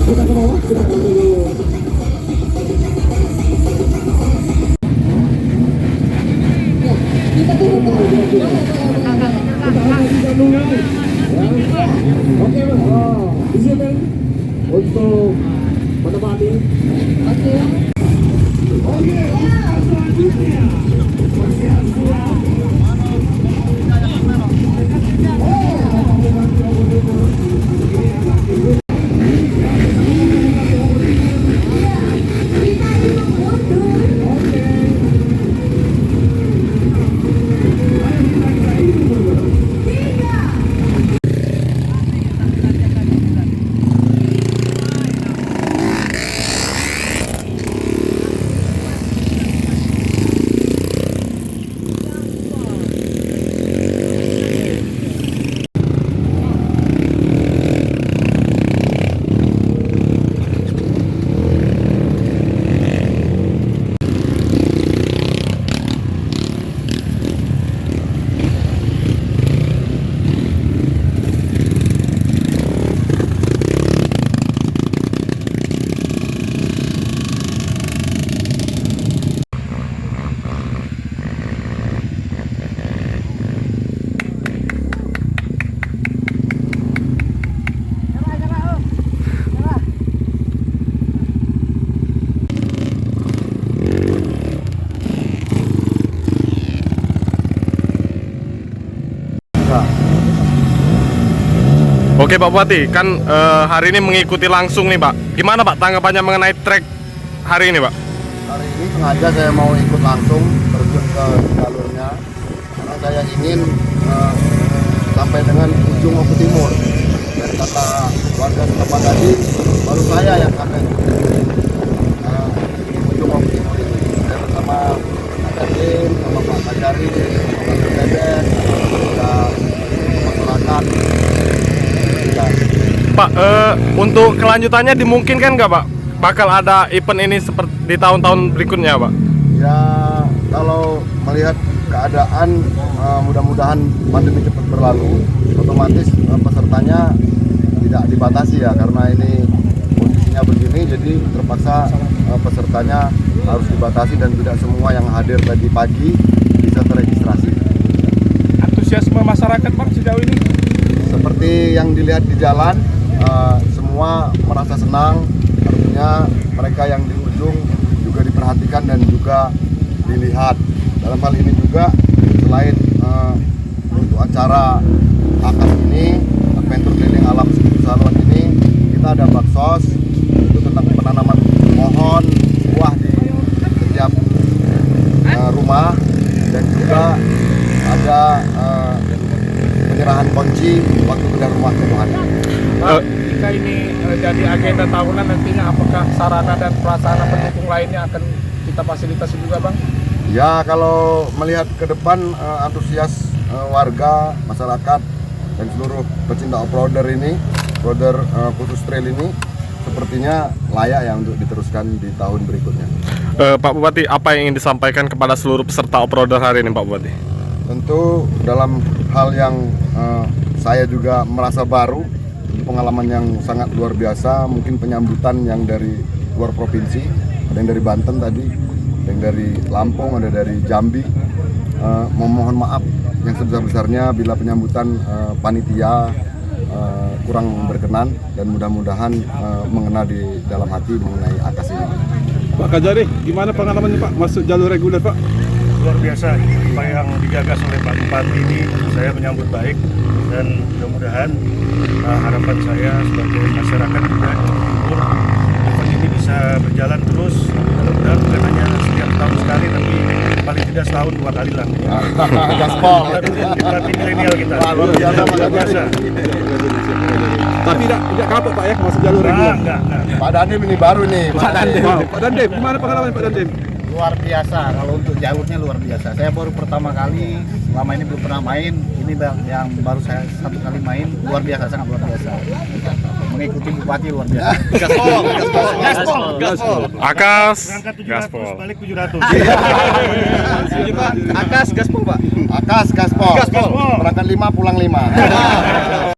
Kita ke bawah, kita dulu. Kita turun dulu. Oke, izinin untuk menempati. Oke. Oke Pak Bupati, kan hari ini mengikuti langsung nih Pak. Gimana Pak tanggapannya mengenai trek hari ini Pak? Hari ini sengaja saya mau ikut langsung terjun ke jalurnya karena saya ingin sampai dengan ujung Oku Timur. Dan kata warga setempat tadi, baru saya yang sampai ujung Oku Timur ini. Saya bersama Pak Tim, sama Pak Kajari, sama Pak Beben, dan masyarakat. Pak, untuk kelanjutannya dimungkinkan nggak Pak? Bakal ada event ini seperti di tahun-tahun berikutnya Pak? Ya, kalau melihat keadaan mudah-mudahan pandemi cepat berlalu, otomatis pesertanya tidak dibatasi ya, karena ini kondisinya begini, jadi terpaksa pesertanya harus dibatasi dan tidak semua yang hadir tadi pagi bisa teregistrasi. Antusiasme masyarakat Pak sejauh ini? Seperti yang dilihat di jalan, semua merasa senang, artinya mereka yang di ujung juga diperhatikan dan juga dilihat. Dalam hal ini juga selain untuk acara AKAS ini, Adventure Keliling Alam Salon ini, kita ada baksos itu tentang penanaman pohon buah di setiap rumah, dan juga ada penyerahan kunci waktu pindah rumah ke Tuhan. Jika ini jadi agenda tahunan nantinya, apakah sarana dan prasarana pendukung lainnya akan kita fasilitasi juga Bang? Ya, kalau melihat ke depan antusias warga, masyarakat, dan seluruh pecinta off-roader ini, roader khusus trail ini, sepertinya layak ya untuk diteruskan di tahun berikutnya. Pak Bupati, apa yang ingin disampaikan kepada seluruh peserta off-roader hari ini Pak Bupati? Tentu dalam hal yang saya juga merasa baru, pengalaman yang sangat luar biasa, mungkin penyambutan yang dari luar provinsi, ada yang dari Banten tadi, ada yang dari Lampung, ada dari Jambi. Memohon maaf yang sebesar-besarnya bila penyambutan panitia kurang berkenan, dan mudah-mudahan mengena di dalam hati mengenai AKAS ini. Pak Kajari, gimana pengalamannya Pak masuk jalur reguler Pak? Luar biasa, apa yang digagas oleh Pak Bupati ini saya menyambut baik, dan mudah-mudahan harapan saya sebagai masyarakat juga di Timur, event ini bisa berjalan terus, mudah-mudahan bukan hanya setiap tahun sekali, tapi paling tidak setahun 2 kali lah. Gaspol. Berarti milenial kita. Luar biasa, luar biasa. Tapi tidak kapok Pak ya masuk jalur reguler? Enggak. Pak Dandim ini baru nih. Pak Dandim, gimana pengalaman Pak Dandim? Luar biasa, kalau untuk jalurnya luar biasa. Saya baru pertama kali, selama ini belum pernah main. Ini yang baru saya 1 kali main, luar biasa, sangat luar biasa. mengikuti bupati luar biasa. Akas, Berangkat 700, gaspol. balik 700. Akas gaspol Pak. Akas gaspol. Berangkat 5 pulang 5.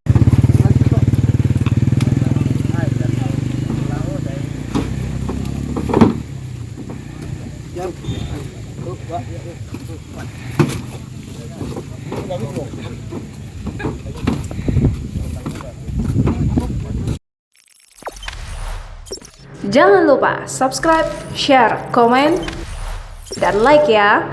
Jangan lupa subscribe, share, komen, dan like ya.